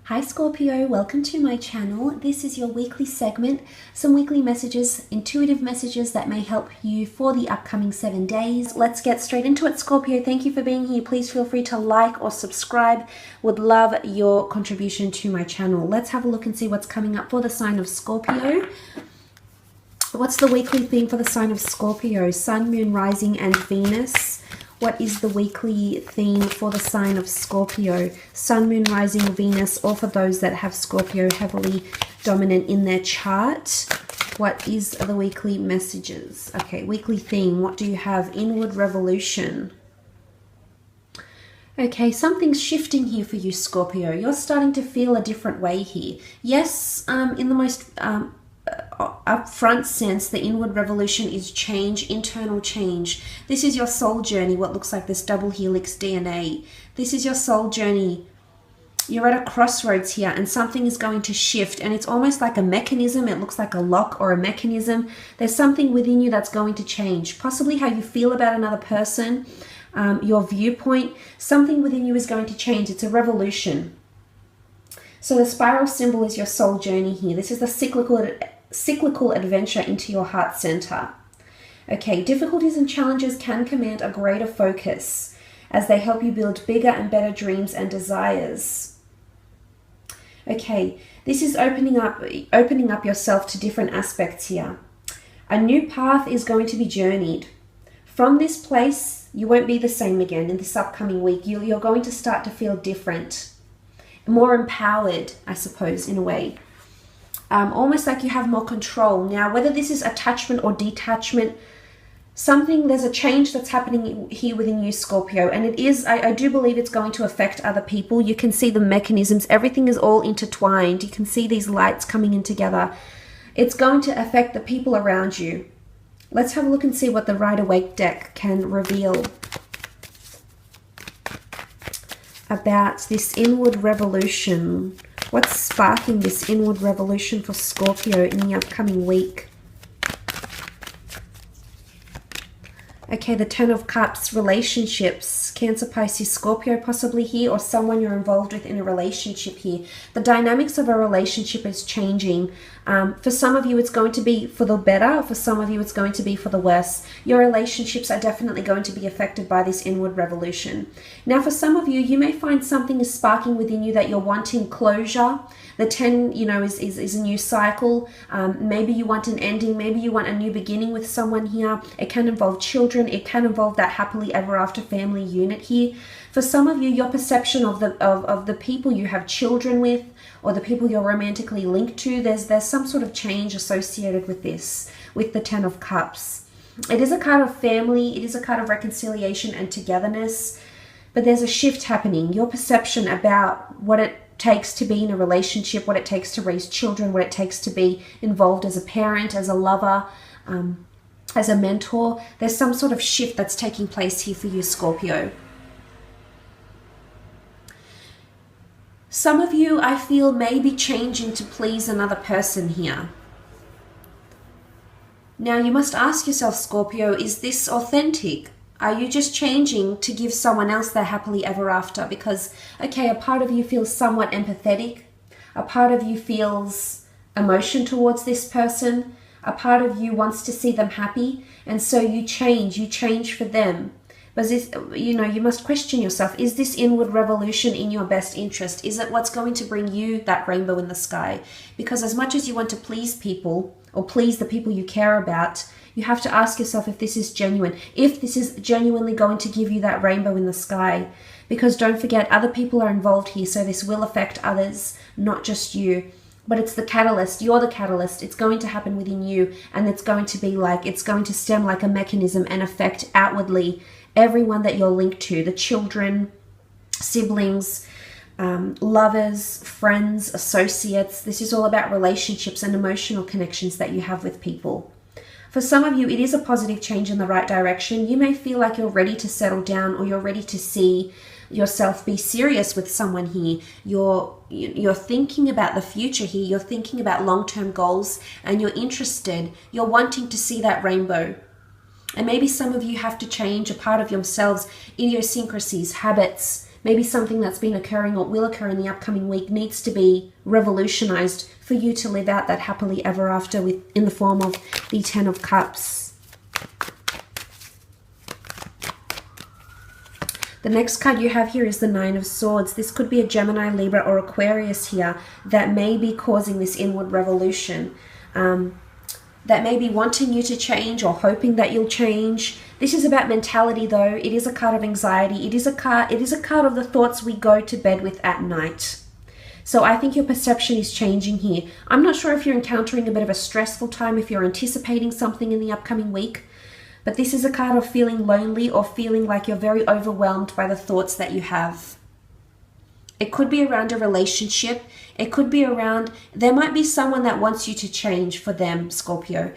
Hi Scorpio, welcome to my channel. This is your weekly segment, some weekly messages, intuitive messages that may help you for the upcoming 7 days. Let's get straight into it, Scorpio. Thank you for being here. Please feel free to like or subscribe. Would love your contribution to my channel. Let's have a look and see what's coming up for the sign of Scorpio. What's the weekly theme for the sign of Scorpio? Sun, Moon, Rising, and Venus. What is the weekly theme for the sign of Scorpio? Sun, Moon, Rising, Venus, or for those that have Scorpio heavily dominant in their chart. What is the weekly messages? Okay, weekly theme. What do you have? Inward revolution. Okay, something's shifting here for you, Scorpio. You're starting to feel a different way here. Yes, in the most upfront sense, the inward revolution is change, internal change. This is your soul journey, what looks like this double helix DNA. This is your soul journey. You're at a crossroads here and something is going to shift, and it's almost like a mechanism. It looks like a lock or a mechanism. There's something within you that's going to change, possibly how you feel about another person, your viewpoint. Something within you is going to change. It's a revolution. So the spiral symbol is your soul journey here. This is the cyclical adventure into your heart center. Okay, difficulties and challenges can command a greater focus as they help you build bigger and better dreams and desires. Okay, this is opening up yourself to different aspects here. A new path is going to be journeyed. From this place, you won't be the same again in this upcoming week. You're going to start to feel different. More empowered, I suppose, in a way. Almost like you have more control. Now, whether this is attachment or detachment, there's a change that's happening here within you, Scorpio. And it is, I do believe it's going to affect other people. You can see the mechanisms. Everything is all intertwined. You can see these lights coming in together. It's going to affect the people around you. Let's have a look and see what the Rider-Waite deck can reveal about this inward revolution. What's sparking this inward revolution for Scorpio in the upcoming week? Okay, the Ten of Cups, relationships, Cancer, Pisces, Scorpio possibly here, or someone you're involved with in a relationship here. The dynamics of a relationship is changing. For some of you, it's going to be for the better. For some of you, it's going to be for the worse. Your relationships are definitely going to be affected by this inward revolution. Now, for some of you, you may find something is sparking within you that you're wanting closure. The 10, is a new cycle. Maybe you want an ending. Maybe you want a new beginning with someone here. It can involve children. It can involve that happily ever after family unit here. For some of you, your perception of the people you have children with, or the people you're romantically linked to, there's some sort of change associated with this, with the Ten of Cups. It is a card of family. It is a card of reconciliation and togetherness. But there's a shift happening. Your perception about what it takes to be in a relationship, what it takes to raise children, what it takes to be involved as a parent, as a lover, as a mentor. There's some sort of shift that's taking place here for you, Scorpio. Some of you, I feel, may be changing to please another person here. Now, you must ask yourself, Scorpio, is this authentic? Are you just changing to give someone else their happily ever after? Because, okay, a part of you feels somewhat empathetic. A part of you feels emotion towards this person. A part of you wants to see them happy. And so you change for them. But this, you must question yourself. Is this inward revolution in your best interest? Is it what's going to bring you that rainbow in the sky? Because as much as you want to please people or please the people you care about, you have to ask yourself if this is genuine, if this is genuinely going to give you that rainbow in the sky. Because don't forget, other people are involved here, so this will affect others, not just you. But it's the catalyst. You're the catalyst. It's going to happen within you, and it's going to stem like a mechanism and affect outwardly everyone that you're linked to, the children, siblings, lovers, friends, associates. This is all about relationships and emotional connections that you have with people. For some of you, it is a positive change in the right direction. You may feel like you're ready to settle down, or you're ready to see yourself be serious with someone here. You're thinking about the future here. You're thinking about long-term goals, and you're interested. You're wanting to see that rainbow. And maybe some of you have to change a part of yourselves, idiosyncrasies, habits, maybe something that's been occurring or will occur in the upcoming week needs to be revolutionized for you to live out that happily ever after in the form of the Ten of Cups. The next card you have here is the Nine of Swords. This could be a Gemini, Libra, or Aquarius here that may be causing this inward revolution. That may be wanting you to change or hoping that you'll change. This is about mentality though. It is a card of anxiety. It is a card of the thoughts we go to bed with at night. So I think your perception is changing here. I'm not sure if you're encountering a bit of a stressful time, if you're anticipating something in the upcoming week. But this is a card of feeling lonely or feeling like you're very overwhelmed by the thoughts that you have. It could be around a relationship. It could be around, there might be someone that wants you to change for them, Scorpio.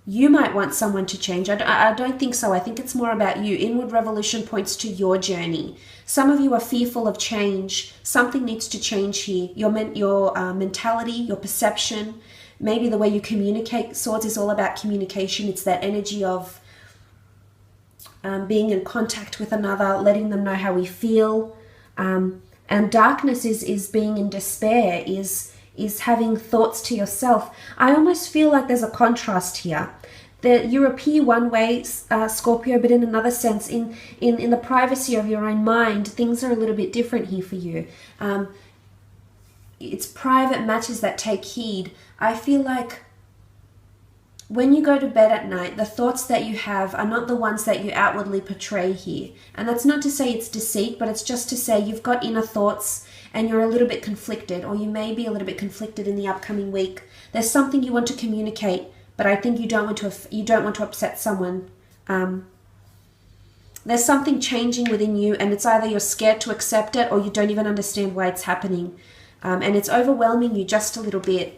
You might want someone to change. I don't think so. I think it's more about you. Inward revolution points to your journey. Some of you are fearful of change. Something needs to change here. Your mentality, your perception, maybe the way you communicate. Swords is all about communication. It's that energy of being in contact with another, letting them know how we feel. And darkness is being in despair, is having thoughts to yourself. I almost feel like there's a contrast here. That you appear one way, Scorpio, but in another sense, in the privacy of your own mind, things are a little bit different here for you. It's private matters that take heed. I feel like when you go to bed at night, the thoughts that you have are not the ones that you outwardly portray here. And that's not to say it's deceit, but it's just to say you've got inner thoughts and you're a little bit conflicted, or you may be a little bit conflicted in the upcoming week. There's something you want to communicate, but I think you don't want to upset someone. There's something changing within you, and it's either you're scared to accept it or you don't even understand why it's happening. And it's overwhelming you just a little bit.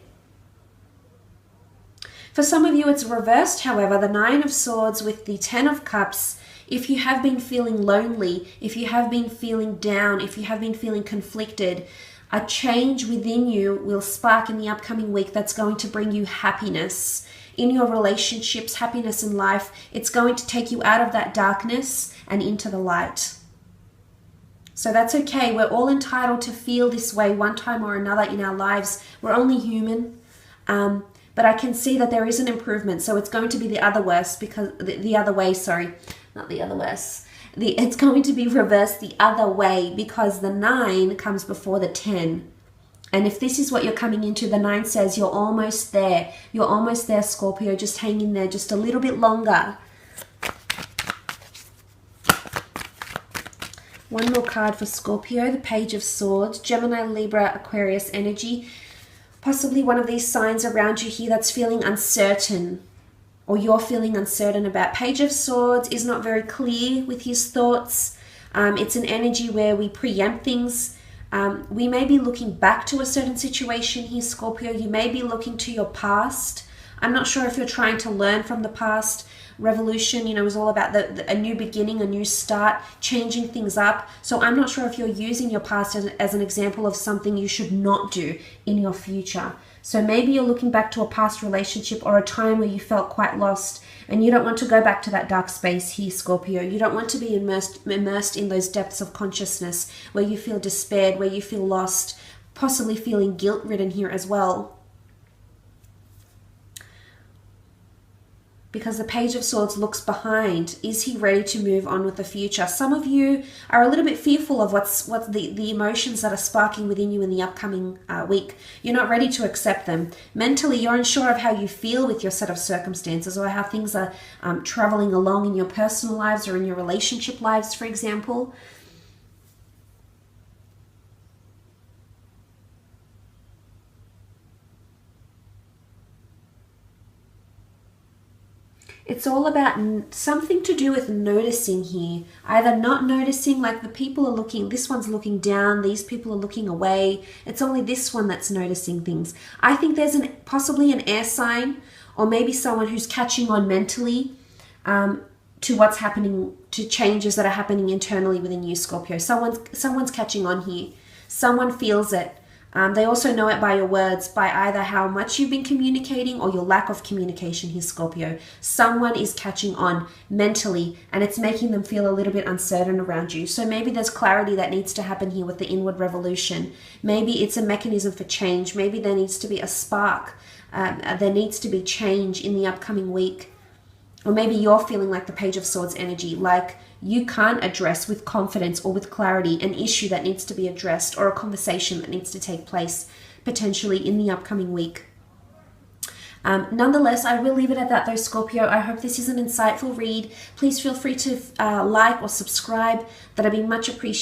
For some of you, it's reversed, however, the Nine of Swords with the Ten of Cups. If you have been feeling lonely, if you have been feeling down, if you have been feeling conflicted, a change within you will spark in the upcoming week that's going to bring you happiness in your relationships, happiness in life. It's going to take you out of that darkness and into the light. So that's okay. We're all entitled to feel this way one time or another in our lives. We're only human. But I can see that there is an improvement. So it's going to be the other worse because the other way, sorry, not the other worse. It's going to be reversed the other way because the 9 comes before the 10. And if this is what you're coming into, the 9 says you're almost there. You're almost there, Scorpio. Just hang in there just a little bit longer. One more card for Scorpio, the Page of Swords, Gemini, Libra, Aquarius energy. Possibly one of these signs around you here that's feeling uncertain, or you're feeling uncertain about. Page of Swords is not very clear with his thoughts. It's an energy where we preempt things. We may be looking back to a certain situation here, Scorpio. You may be looking to your past. I'm not sure if you're trying to learn from the past. Revolution, is all about a new beginning, a new start, changing things up. So I'm not sure if you're using your past as an example of something you should not do in your future. So maybe you're looking back to a past relationship or a time where you felt quite lost, and you don't want to go back to that dark space here, Scorpio. You don't want to be immersed in those depths of consciousness where you feel despaired, where you feel lost, possibly feeling guilt-ridden here as well. Because the Page of Swords looks behind. Is he ready to move on with the future? Some of you are a little bit fearful of what's the emotions that are sparking within you in the upcoming week. You're not ready to accept them. Mentally, you're unsure of how you feel with your set of circumstances, or how things are traveling along in your personal lives or in your relationship lives, for example. It's all about something to do with noticing here. Either not noticing, like the people are looking, this one's looking down, these people are looking away. It's only this one that's noticing things. I think there's possibly an air sign, or maybe someone who's catching on mentally to what's happening, to changes that are happening internally within you, Scorpio. Someone's catching on here. Someone feels it. They also know it by your words, by either how much you've been communicating or your lack of communication here, Scorpio. Someone is catching on mentally, and it's making them feel a little bit uncertain around you. So maybe there's clarity that needs to happen here with the inward revolution. Maybe it's a mechanism for change. Maybe there needs to be a spark. There needs to be change in the upcoming week. Or maybe you're feeling like the Page of Swords energy, like you can't address with confidence or with clarity an issue that needs to be addressed, or a conversation that needs to take place potentially in the upcoming week. Nonetheless, I will leave it at that though, Scorpio. I hope this is an insightful read. Please feel free to like or subscribe. That'd be much appreciated.